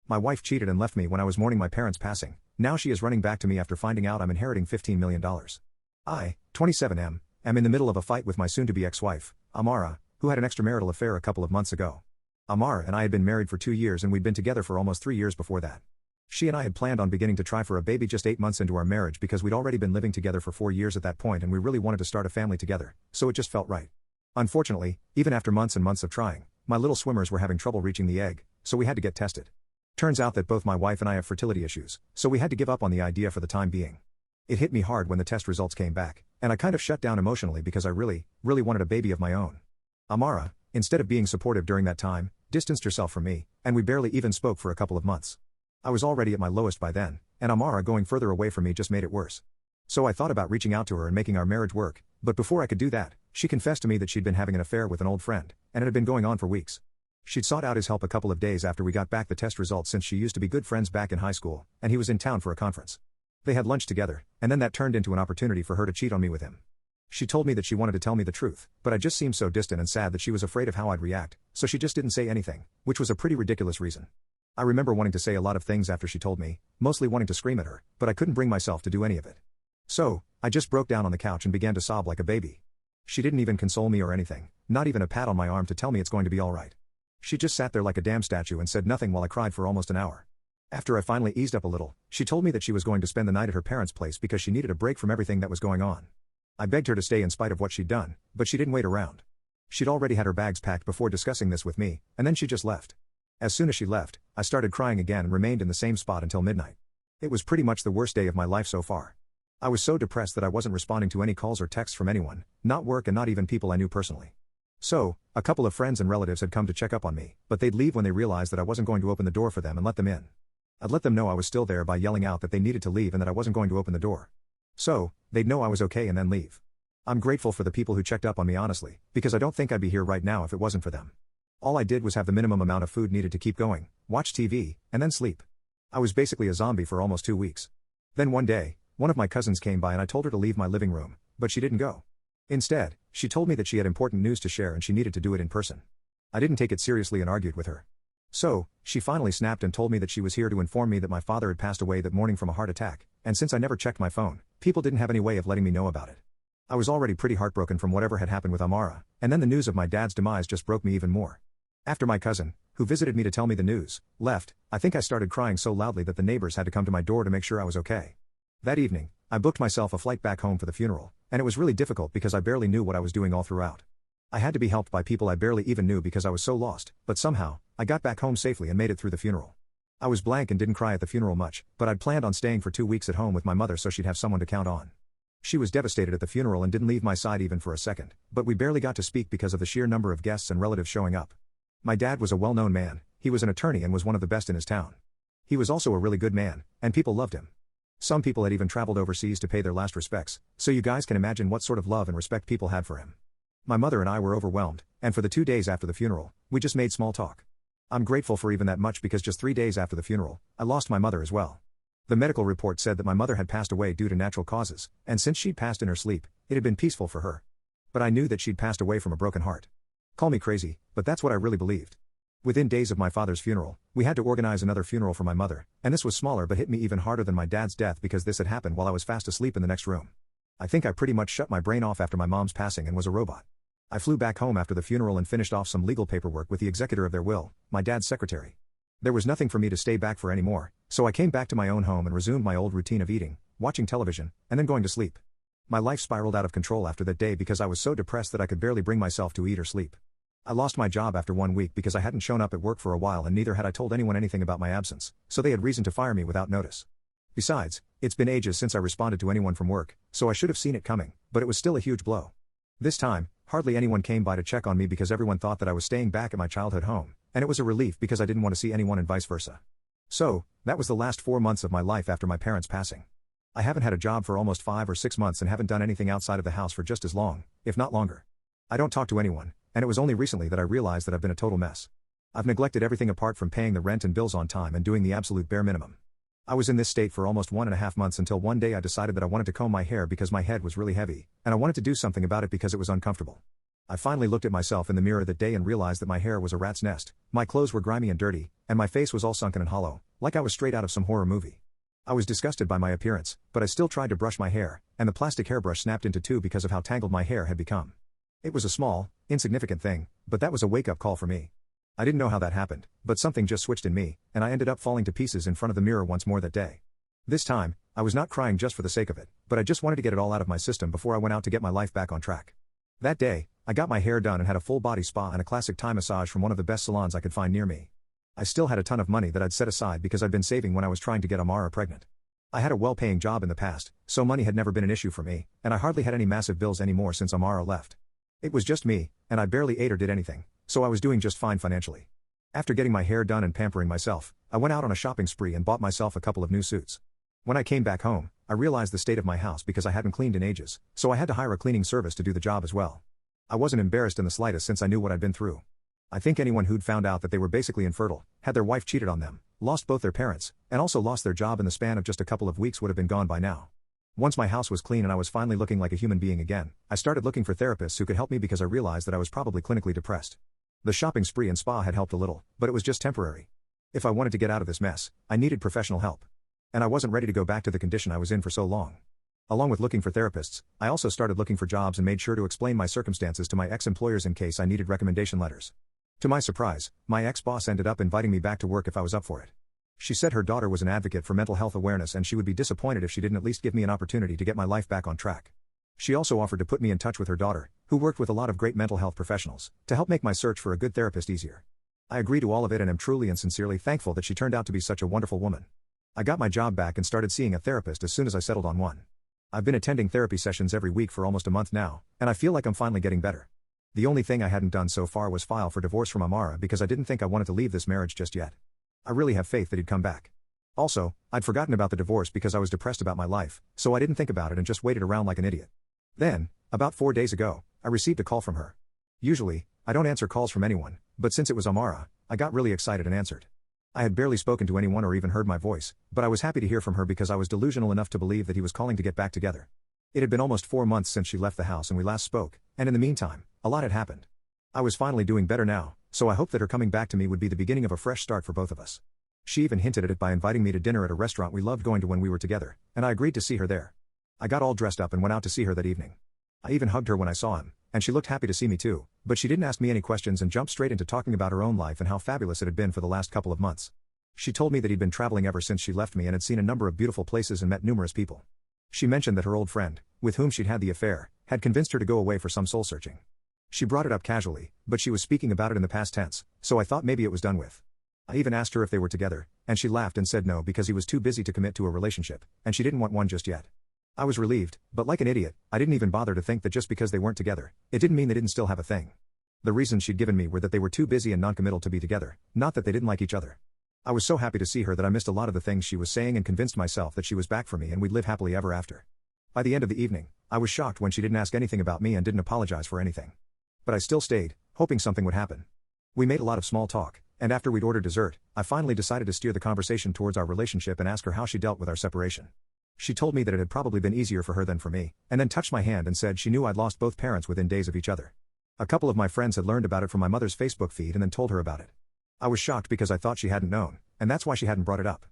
My wife cheated and left me when I was mourning my parents' passing. Now she is running back to me after finding out I'm inheriting $15 million. I, 27 am in the middle of a fight with my soon-to-be ex-wife, Amara, who had an extramarital affair a couple of months ago. Amara and I had been married for 2 years and we'd been together for almost 3 years before that. She and I had planned on beginning to try for a baby just 8 months into our marriage because we'd already been living together for 4 years at that point and we really wanted to start a family together, so it just felt right. Unfortunately, even after months and months of trying, my little swimmers were having trouble reaching the egg, so we had to get tested. Turns out that both my wife and I have fertility issues, so we had to give up on the idea for the time being. It hit me hard when the test results came back, and I kind of shut down emotionally because I really wanted a baby of my own. Amara, instead of being supportive during that time, distanced herself from me, and we barely even spoke for a couple of months. I was already at my lowest by then, and Amara going further away from me just made it worse. So I thought about reaching out to her and making our marriage work, but before I could do that, she confessed to me that she'd been having an affair with an old friend, and it had been going on for weeks. She'd sought out his help a couple of days after we got back the test results since she used to be good friends back in high school, and he was in town for a conference. They had lunch together, and then that turned into an opportunity for her to cheat on me with him. She told me that she wanted to tell me the truth, but I just seemed so distant and sad that she was afraid of how I'd react, so she just didn't say anything, which was a pretty ridiculous reason. I remember wanting to say a lot of things after she told me, mostly wanting to scream at her, but I couldn't bring myself to do any of it. So, I just broke down on the couch and began to sob like a baby. She didn't even console me or anything, not even a pat on my arm to tell me it's going to be alright. She just sat there like a damn statue and said nothing while I cried for almost an hour. After I finally eased up a little, she told me that she was going to spend the night at her parents' place because she needed a break from everything that was going on. I begged her to stay in spite of what she'd done, but she didn't wait around. She'd already had her bags packed before discussing this with me, and then she just left. As soon as she left, I started crying again and remained in the same spot until midnight. It was pretty much the worst day of my life so far. I was so depressed that I wasn't responding to any calls or texts from anyone, not work and not even people I knew personally. So, a couple of friends and relatives had come to check up on me, but they'd leave when they realized that I wasn't going to open the door for them and let them in. I'd let them know I was still there by yelling out that they needed to leave and that I wasn't going to open the door. So, they'd know I was okay and then leave. I'm grateful for the people who checked up on me honestly, because I don't think I'd be here right now if it wasn't for them. All I did was have the minimum amount of food needed to keep going, watch TV, and then sleep. I was basically a zombie for almost 2 weeks. Then one day, one of my cousins came by and I told her to leave my living room, but she didn't go. Instead, she told me that she had important news to share and she needed to do it in person. I didn't take it seriously and argued with her. So, she finally snapped and told me that she was here to inform me that my father had passed away that morning from a heart attack, and since I never checked my phone, people didn't have any way of letting me know about it. I was already pretty heartbroken from whatever had happened with Amara, and then the news of my dad's demise just broke me even more. After my cousin, who visited me to tell me the news, left, I think I started crying so loudly that the neighbors had to come to my door to make sure I was okay. That evening, I booked myself a flight back home for the funeral, and it was really difficult because I barely knew what I was doing all throughout. I had to be helped by people I barely even knew because I was so lost, but somehow, I got back home safely and made it through the funeral. I was blank and didn't cry at the funeral much, but I'd planned on staying for 2 weeks at home with my mother so she'd have someone to count on. She was devastated at the funeral and didn't leave my side even for a second, but we barely got to speak because of the sheer number of guests and relatives showing up. My dad was a well-known man, he was an attorney and was one of the best in his town. He was also a really good man, and people loved him. Some people had even traveled overseas to pay their last respects, so you guys can imagine what sort of love and respect people had for him. My mother and I were overwhelmed, and for the 2 days after the funeral, we just made small talk. I'm grateful for even that much because just 3 days after the funeral, I lost my mother as well. The medical report said that my mother had passed away due to natural causes, and since she'd passed in her sleep, it had been peaceful for her. But I knew that she'd passed away from a broken heart. Call me crazy, but that's what I really believed. Within days of my father's funeral, we had to organize another funeral for my mother, and this was smaller but hit me even harder than my dad's death because this had happened while I was fast asleep in the next room. I think I pretty much shut my brain off after my mom's passing and was a robot. I flew back home after the funeral and finished off some legal paperwork with the executor of their will, my dad's secretary. There was nothing for me to stay back for anymore, so I came back to my own home and resumed my old routine of eating, watching television, and then going to sleep. My life spiraled out of control after that day because I was so depressed that I could barely bring myself to eat or sleep. I lost my job after 1 week because I hadn't shown up at work for a while and neither had I told anyone anything about my absence, so they had reason to fire me without notice. Besides, it's been ages since I responded to anyone from work, so I should have seen it coming, but it was still a huge blow. This time, hardly anyone came by to check on me because everyone thought that I was staying back at my childhood home, and it was a relief because I didn't want to see anyone and vice versa. So, that was the last 4 months of my life after my parents' passing. I haven't had a job for almost 5 or 6 months and haven't done anything outside of the house for just as long, if not longer. I don't talk to anyone, and it was only recently that I realized that I've been a total mess. I've neglected everything apart from paying the rent and bills on time and doing the absolute bare minimum. I was in this state for almost 1.5 months until one day I decided that I wanted to comb my hair because my head was really heavy, and I wanted to do something about it because it was uncomfortable. I finally looked at myself in the mirror that day and realized that my hair was a rat's nest, my clothes were grimy and dirty, and my face was all sunken and hollow, like I was straight out of some horror movie. I was disgusted by my appearance, but I still tried to brush my hair, and the plastic hairbrush snapped into two because of how tangled my hair had become. It was a small, insignificant thing, but that was a wake-up call for me. I didn't know how that happened, but something just switched in me, and I ended up falling to pieces in front of the mirror once more that day. This time, I was not crying just for the sake of it, but I just wanted to get it all out of my system before I went out to get my life back on track. That day, I got my hair done and had a full-body spa and a classic Thai massage from one of the best salons I could find near me. I still had a ton of money that I'd set aside because I'd been saving when I was trying to get Amara pregnant. I had a well-paying job in the past, so money had never been an issue for me, and I hardly had any massive bills anymore since Amara left. It was just me, and I barely ate or did anything, so I was doing just fine financially. After getting my hair done and pampering myself, I went out on a shopping spree and bought myself a couple of new suits. When I came back home, I realized the state of my house because I hadn't cleaned in ages, so I had to hire a cleaning service to do the job as well. I wasn't embarrassed in the slightest since I knew what I'd been through. I think anyone who'd found out that they were basically infertile, had their wife cheated on them, lost both their parents, and also lost their job in the span of just a couple of weeks would have been gone by now. Once my house was clean and I was finally looking like a human being again, I started looking for therapists who could help me because I realized that I was probably clinically depressed. The shopping spree and spa had helped a little, but it was just temporary. If I wanted to get out of this mess, I needed professional help. And I wasn't ready to go back to the condition I was in for so long. Along with looking for therapists, I also started looking for jobs and made sure to explain my circumstances to my ex-employers in case I needed recommendation letters. To my surprise, my ex-boss ended up inviting me back to work if I was up for it. She said her daughter was an advocate for mental health awareness and she would be disappointed if she didn't at least give me an opportunity to get my life back on track. She also offered to put me in touch with her daughter, who worked with a lot of great mental health professionals, to help make my search for a good therapist easier. I agreed to all of it and am truly and sincerely thankful that she turned out to be such a wonderful woman. I got my job back and started seeing a therapist as soon as I settled on one. I've been attending therapy sessions every week for almost a month now, and I feel like I'm finally getting better. The only thing I hadn't done so far was file for divorce from Amara because I didn't think I wanted to leave this marriage just yet. I really have faith that he'd come back. Also, I'd forgotten about the divorce because I was depressed about my life, so I didn't think about it and just waited around like an idiot. Then, about 4 days ago, I received a call from her. Usually, I don't answer calls from anyone, but since it was Amara, I got really excited and answered. I had barely spoken to anyone or even heard my voice, but I was happy to hear from her because I was delusional enough to believe that he was calling to get back together. It had been almost 4 months since she left the house and we last spoke, and in the meantime, a lot had happened. I was finally doing better now, so I hoped that her coming back to me would be the beginning of a fresh start for both of us. She even hinted at it by inviting me to dinner at a restaurant we loved going to when we were together, and I agreed to see her there. I got all dressed up and went out to see her that evening. I even hugged her when I saw him, and she looked happy to see me too, but she didn't ask me any questions and jumped straight into talking about her own life and how fabulous it had been for the last couple of months. She told me that he'd been traveling ever since she left me and had seen a number of beautiful places and met numerous people. She mentioned that her old friend, with whom she'd had the affair, had convinced her to go away for some soul searching. She brought it up casually, but she was speaking about it in the past tense, so I thought maybe it was done with. I even asked her if they were together, and she laughed and said no because he was too busy to commit to a relationship, and she didn't want one just yet. I was relieved, but like an idiot, I didn't even bother to think that just because they weren't together, it didn't mean they didn't still have a thing. The reasons she'd given me were that they were too busy and non-committal to be together, not that they didn't like each other. I was so happy to see her that I missed a lot of the things she was saying and convinced myself that she was back for me and we'd live happily ever after. By the end of the evening, I was shocked when she didn't ask anything about me and didn't apologize for anything. But I still stayed, hoping something would happen. We made a lot of small talk, and after we'd ordered dessert, I finally decided to steer the conversation towards our relationship and ask her how she dealt with our separation. She told me that it had probably been easier for her than for me, and then touched my hand and said she knew I'd lost both parents within days of each other. A couple of my friends had learned about it from my mother's Facebook feed and then told her about it. I was shocked because I thought she hadn't known, and that's why she hadn't brought it up.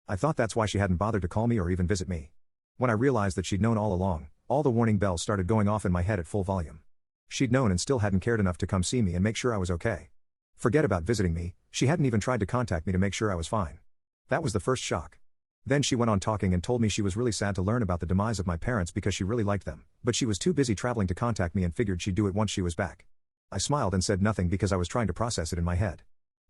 I thought that's why she hadn't bothered to call me or even visit me. When I realized that she'd known all along, all the warning bells started going off in my head at full volume. She'd known and still hadn't cared enough to come see me and make sure I was okay. Forget about visiting me, she hadn't even tried to contact me to make sure I was fine. That was the first shock. Then she went on talking and told me she was really sad to learn about the demise of my parents because she really liked them, but she was too busy traveling to contact me and figured she'd do it once she was back. I smiled and said nothing because I was trying to process it in my head.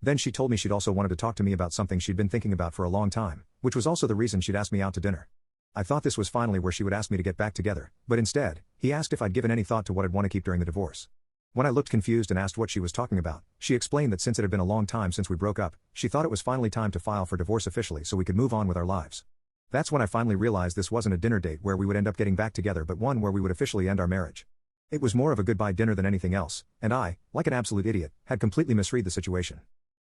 Then she told me she'd also wanted to talk to me about something she'd been thinking about for a long time, which was also the reason she'd asked me out to dinner. I thought this was finally where she would ask me to get back together, but instead, he asked if I'd given any thought to what I'd want to keep during the divorce. When I looked confused and asked what she was talking about, she explained that since it had been a long time since we broke up, she thought it was finally time to file for divorce officially so we could move on with our lives. That's when I finally realized this wasn't a dinner date where we would end up getting back together but one where we would officially end our marriage. It was more of a goodbye dinner than anything else, and I, like an absolute idiot, had completely misread the situation.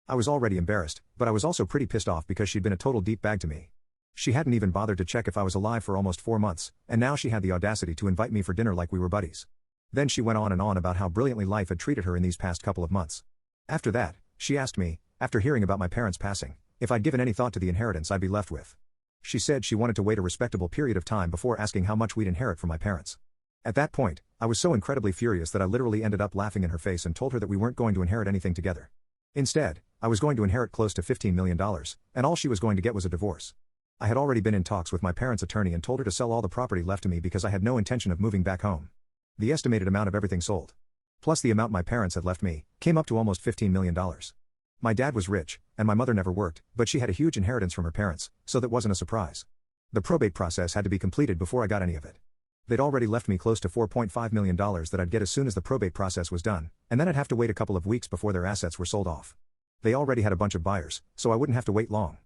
I was already embarrassed, but I was also pretty pissed off because she'd been a total deep bag to me. She hadn't even bothered to check if I was alive for almost 4 months, and now she had the audacity to invite me for dinner like we were buddies. Then she went on and on about how brilliantly life had treated her in these past couple of months. After that, she asked me, after hearing about my parents' passing, if I'd given any thought to the inheritance I'd be left with. She said she wanted to wait a respectable period of time before asking how much we'd inherit from my parents. At that point, I was so incredibly furious that I literally ended up laughing in her face and told her that we weren't going to inherit anything together. Instead, I was going to inherit close to $15 million, and all she was going to get was a divorce. I had already been in talks with my parents' attorney and told her to sell all the property left to me because I had no intention of moving back home. The estimated amount of everything sold, plus the amount my parents had left me, came up to almost $15 million. My dad was rich, and my mother never worked, but she had a huge inheritance from her parents, so that wasn't a surprise. The probate process had to be completed before I got any of it. They'd already left me close to $4.5 million that I'd get as soon as the probate process was done, and then I'd have to wait a couple of weeks before their assets were sold off. They already had a bunch of buyers, so I wouldn't have to wait long.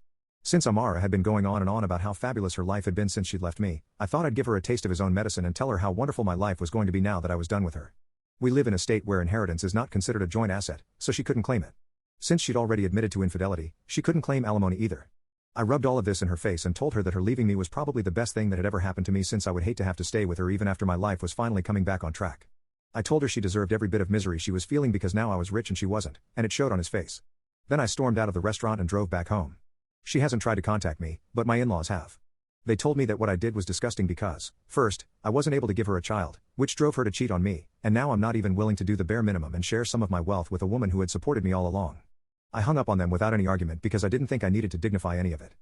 Since Amara had been going on and on about how fabulous her life had been since she'd left me, I thought I'd give her a taste of his own medicine and tell her how wonderful my life was going to be now that I was done with her. We live in a state where inheritance is not considered a joint asset, so she couldn't claim it. Since she'd already admitted to infidelity, she couldn't claim alimony either. I rubbed all of this in her face and told her that her leaving me was probably the best thing that had ever happened to me, since I would hate to have to stay with her even after my life was finally coming back on track. I told her she deserved every bit of misery she was feeling because now I was rich and she wasn't, and it showed on his face. Then I stormed out of the restaurant and drove back home. She hasn't tried to contact me, but my in-laws have. They told me that what I did was disgusting because, first, I wasn't able to give her a child, which drove her to cheat on me, and now I'm not even willing to do the bare minimum and share some of my wealth with a woman who had supported me all along. I hung up on them without any argument because I didn't think I needed to dignify any of it.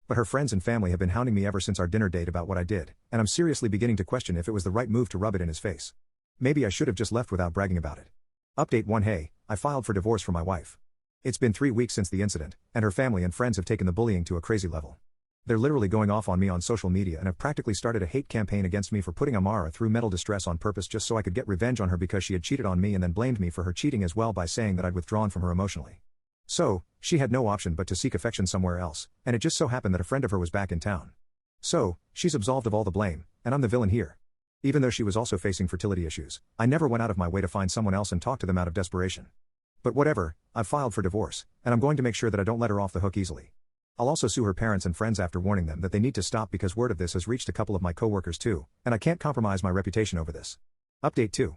But her friends and family have been hounding me ever since our dinner date about what I did, and I'm seriously beginning to question if it was the right move to rub it in his face. Maybe I should have just left without bragging about it. Update 1: Hey, I filed for divorce from my wife. It's been 3 weeks since the incident, and her family and friends have taken the bullying to a crazy level. They're literally going off on me on social media and have practically started a hate campaign against me for putting Amara through mental distress on purpose just so I could get revenge on her because she had cheated on me, and then blamed me for her cheating as well by saying that I'd withdrawn from her emotionally. So, she had no option but to seek affection somewhere else, and it just so happened that a friend of her was back in town. So, she's absolved of all the blame, and I'm the villain here. Even though she was also facing fertility issues, I never went out of my way to find someone else and talk to them out of desperation. But whatever, I've filed for divorce, and I'm going to make sure that I don't let her off the hook easily. I'll also sue her parents and friends after warning them that they need to stop because word of this has reached a couple of my coworkers too, and I can't compromise my reputation over this. Update 2.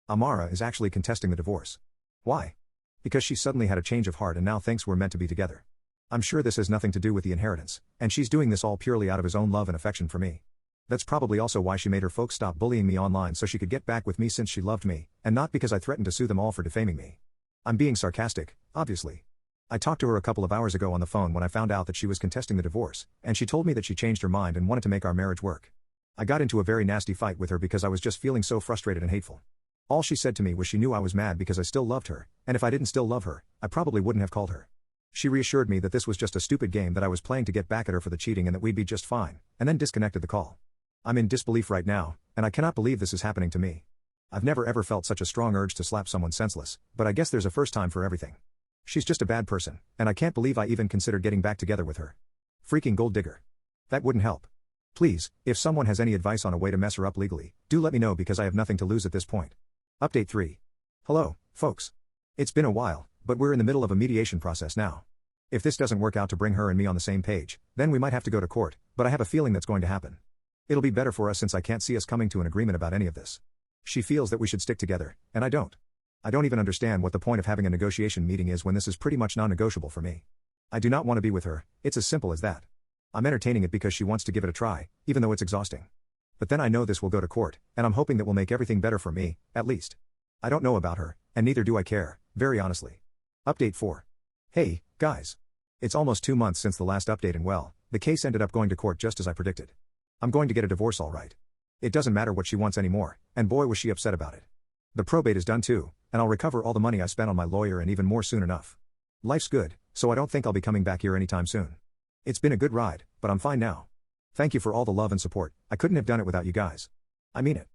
Amara is actually contesting the divorce. Why? Because she suddenly had a change of heart and now thinks we're meant to be together. I'm sure this has nothing to do with the inheritance, and she's doing this all purely out of his own love and affection for me. That's probably also why she made her folks stop bullying me online so she could get back with me, since she loved me, and not because I threatened to sue them all for defaming me. I'm being sarcastic, obviously. I talked to her a couple of hours ago on the phone when I found out that she was contesting the divorce, and she told me that she changed her mind and wanted to make our marriage work. I got into a very nasty fight with her because I was just feeling so frustrated and hateful. All she said to me was she knew I was mad because I still loved her, and if I didn't still love her, I probably wouldn't have called her. She reassured me that this was just a stupid game that I was playing to get back at her for the cheating and that we'd be just fine, and then disconnected the call. I'm in disbelief right now, and I cannot believe this is happening to me. I've never ever felt such a strong urge to slap someone senseless, but I guess there's a first time for everything. She's just a bad person, and I can't believe I even considered getting back together with her. Freaking gold digger. That wouldn't help. Please, if someone has any advice on a way to mess her up legally, do let me know because I have nothing to lose at this point. Update 3. Hello, folks. It's been a while, but we're in the middle of a mediation process now. If this doesn't work out to bring her and me on the same page, then we might have to go to court, but I have a feeling that's going to happen. It'll be better for us since I can't see us coming to an agreement about any of this. She feels that we should stick together, and I don't. I don't even understand what the point of having a negotiation meeting is when this is pretty much non-negotiable for me. I do not want to be with her, it's as simple as that. I'm entertaining it because she wants to give it a try, even though it's exhausting. But then I know this will go to court, and I'm hoping that will make everything better for me, at least. I don't know about her, and neither do I care, very honestly. Update 4. Hey, guys. It's almost 2 months since the last update, and well, the case ended up going to court just as I predicted. I'm going to get a divorce all right. It doesn't matter what she wants anymore, and boy was she upset about it. The probate is done too, and I'll recover all the money I spent on my lawyer and even more soon enough. Life's good, so I don't think I'll be coming back here anytime soon. It's been a good ride, but I'm fine now. Thank you for all the love and support, I couldn't have done it without you guys. I mean it.